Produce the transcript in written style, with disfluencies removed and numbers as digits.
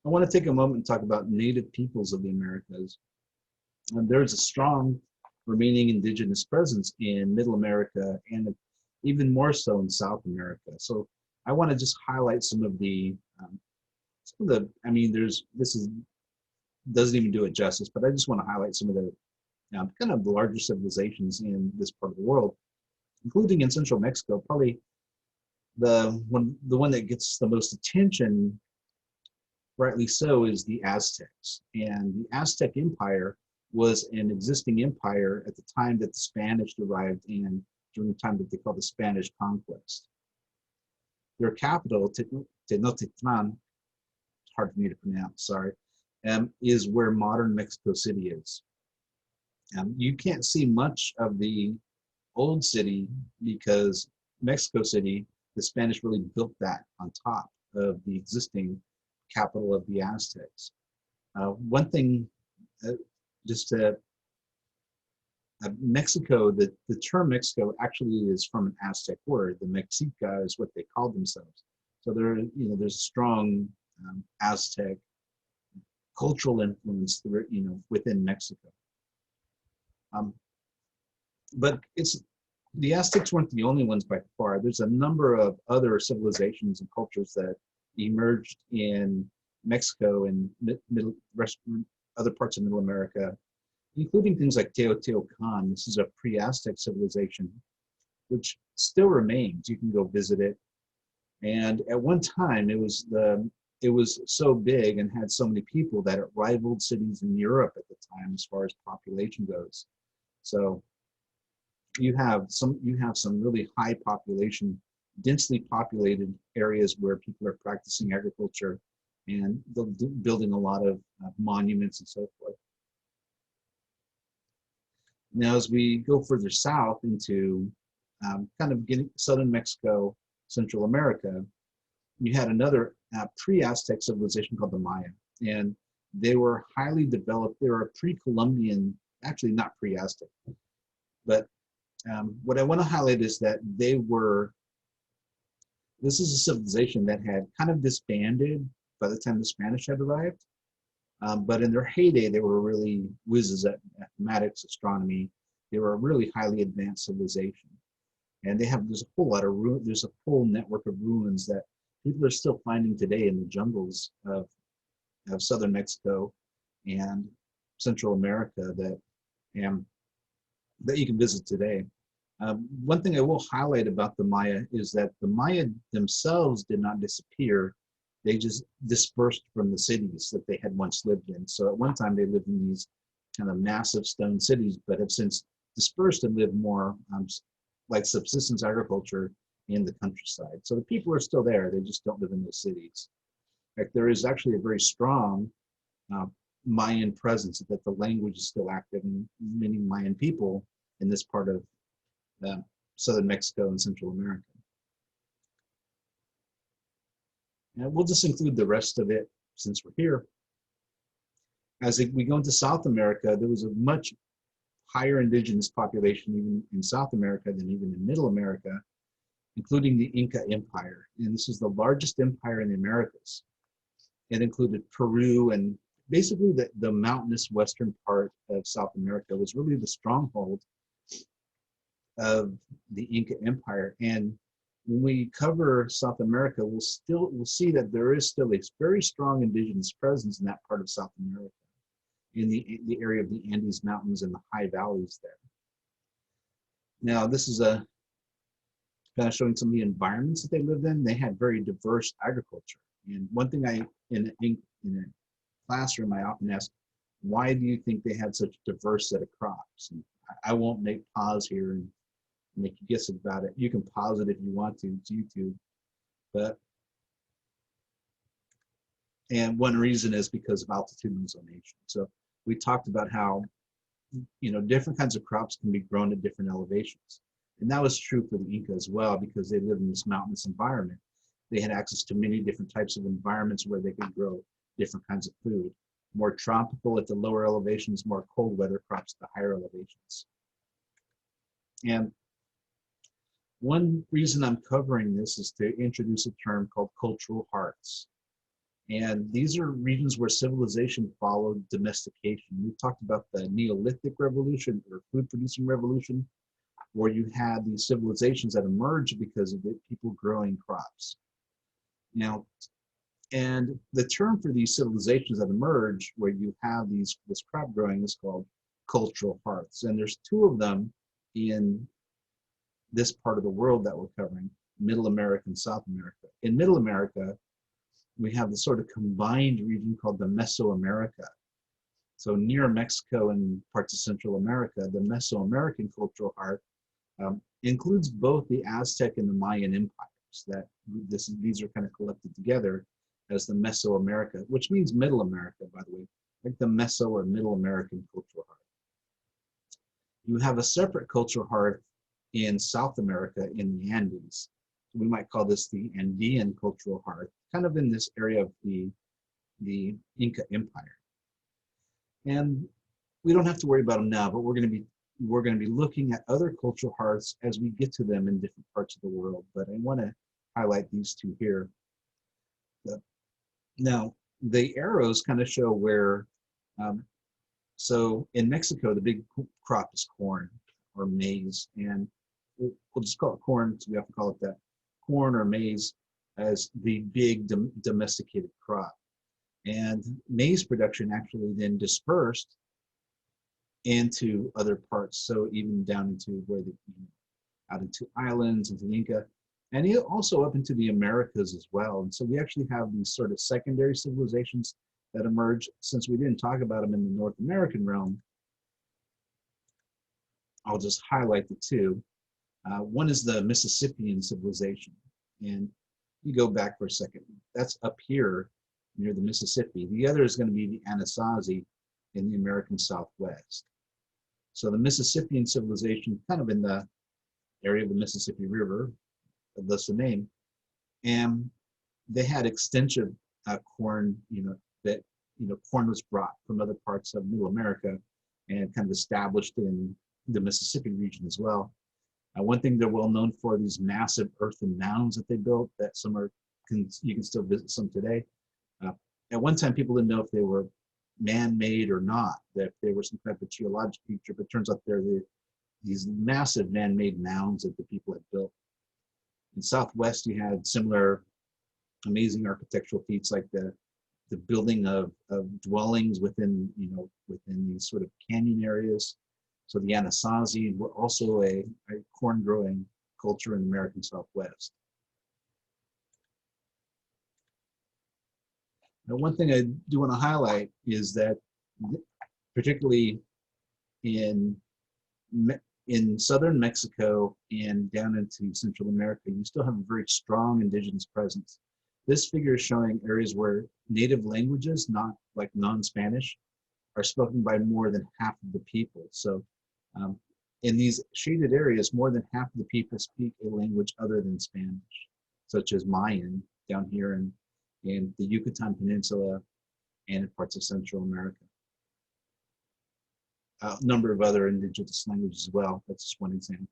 I want to take a moment and talk about native peoples of the Americas. And there's a strong remaining indigenous presence in Middle America and even more so in South America. So I want to just highlight I mean, doesn't even do it justice, but I just want to highlight some of the kind of the larger civilizations in this part of the world, including in central Mexico. Probably the one that gets the most attention, rightly so, is the Aztecs. And the Aztec Empire was an existing empire at the time that the Spanish arrived in, during the time that they called the Spanish Conquest. Their capital, Tenochtitlan, hard for me to pronounce, sorry, is where modern Mexico City is. You can't see much of the old city because Mexico City, the Spanish really built that on top of the existing capital of the Aztecs. One thing, just to Mexico, the term Mexico actually is from an Aztec word. The Mexica is what they called themselves. So there's a strong Aztec cultural influence, within Mexico. But the Aztecs weren't the only ones by far. There's a number of other civilizations and cultures that emerged in Mexico and other parts of Middle America, including things like Teotihuacan. This is a pre-Aztec civilization, which still remains. You can go visit it. And at one time, it was so big and had so many people that it rivaled cities in Europe at the time as far as population goes. So you have some really high population, densely populated areas where people are practicing agriculture and building a lot of monuments and so forth. Now, as we go further south into kind of getting southern Mexico, Central America, you had another pre-Aztec civilization called the Maya, and they were highly developed. They were a pre-Columbian, actually not pre-Aztec, but what I want to highlight is that this is a civilization that had kind of disbanded by the time the Spanish had arrived. But in their heyday, they were really whizzes at mathematics, astronomy. They were a really highly advanced civilization. And there's a whole network of ruins that people are still finding today in the jungles of southern Mexico and Central America that you can visit today. One thing I will highlight about the Maya is that the Maya themselves did not disappear. They just dispersed from the cities that they had once lived in. So at one time they lived in these kind of massive stone cities, but have since dispersed and lived more like subsistence agriculture in the countryside. So the people are still there, they just don't live in those cities. In fact, there is actually a very strong Mayan presence, that the language is still active, and many Mayan people in this part of southern Mexico and Central America. And we'll just include the rest of it since we're here. As we go into South America, there was a much higher indigenous population even in South America than even in Middle America, including the Inca Empire. And this is the largest empire in the Americas. It included Peru, and basically the mountainous western part of South America was really the stronghold of the Inca Empire. And when we cover South America, we'll see that there is still a very strong indigenous presence in that part of South America, in the area of the Andes Mountains and the high valleys there. Now, this is kind of showing some of the environments that they lived in. They had very diverse agriculture. And one thing in a classroom, I often ask, why do you think they had such a diverse set of crops? And I won't make pause here and make you guess about it. You can pause it if you want to. It's YouTube. And one reason is because of altitudinal zonation. So we talked about how different kinds of crops can be grown at different elevations. And that was true for the Inca as well, because they lived in this mountainous environment. They had access to many different types of environments where they could grow different kinds of food. More tropical at the lower elevations, more cold weather crops at the higher elevations. And one reason I'm covering this is to introduce a term called cultural hearths. And these are regions where civilization followed domestication. We've talked about the Neolithic revolution or food producing revolution, where you had these civilizations that emerged because of people growing crops. Now, and the term for these civilizations that emerge where you have this crop growing is called cultural hearths. And there's two of them in this part of the world that we're covering, Middle America and South America. In Middle America, we have this sort of combined region called the Mesoamerica. So near Mexico and parts of Central America, the Mesoamerican cultural hearth includes both the Aztec and the Mayan empires. These are kind of collected together as the Mesoamerica, which means Middle America, by the way, like the Meso or Middle American cultural hearth. You have a separate cultural hearth in South America in the Andes. We might call this the Andean cultural hearth, kind of in this area of the Inca Empire. And we don't have to worry about them now, but we're going to be looking at other cultural hearths as we get to them in different parts of the world. But I want to highlight these two here. Now, the arrows kind of show where, so in Mexico, the big crop is corn or maize, and we'll just call it corn, so we have to call it that, corn or maize as the big domesticated crop. And maize production actually then dispersed into other parts, so even down into out into islands, into the Inca, and also up into the Americas as well. And so we actually have these sort of secondary civilizations that emerge. Since we didn't talk about them in the North American realm, I'll just highlight the two. One is the Mississippian civilization. And you go back for a second. That's up here near the Mississippi. The other is going to be the Anasazi in the American Southwest. So the Mississippian civilization, kind of in the area of the Mississippi River, thus the name, and they had extensive corn, corn was brought from other parts of Middle America and kind of established in the Mississippi region as well. One thing they're well known for, these massive earthen mounds that they built, that you can still visit some today. At one time, people didn't know if they were man-made or not, that they were some type of geologic feature, but it turns out they're these massive man-made mounds that the people had built. In Southwest, you had similar amazing architectural feats like the building of dwellings within these sort of canyon areas. So the Anasazi were also a corn growing culture in the American Southwest. Now, one thing I do want to highlight is that, particularly in southern Mexico and down into Central America, you still have a very strong indigenous presence. This figure is showing areas where native languages, not like non-Spanish, are spoken by more than half of the people. So in these shaded areas, more than half of the people speak a language other than Spanish, such as Mayan down here in the Yucatan Peninsula and in parts of Central America. A number of other indigenous languages as well. That's just one example.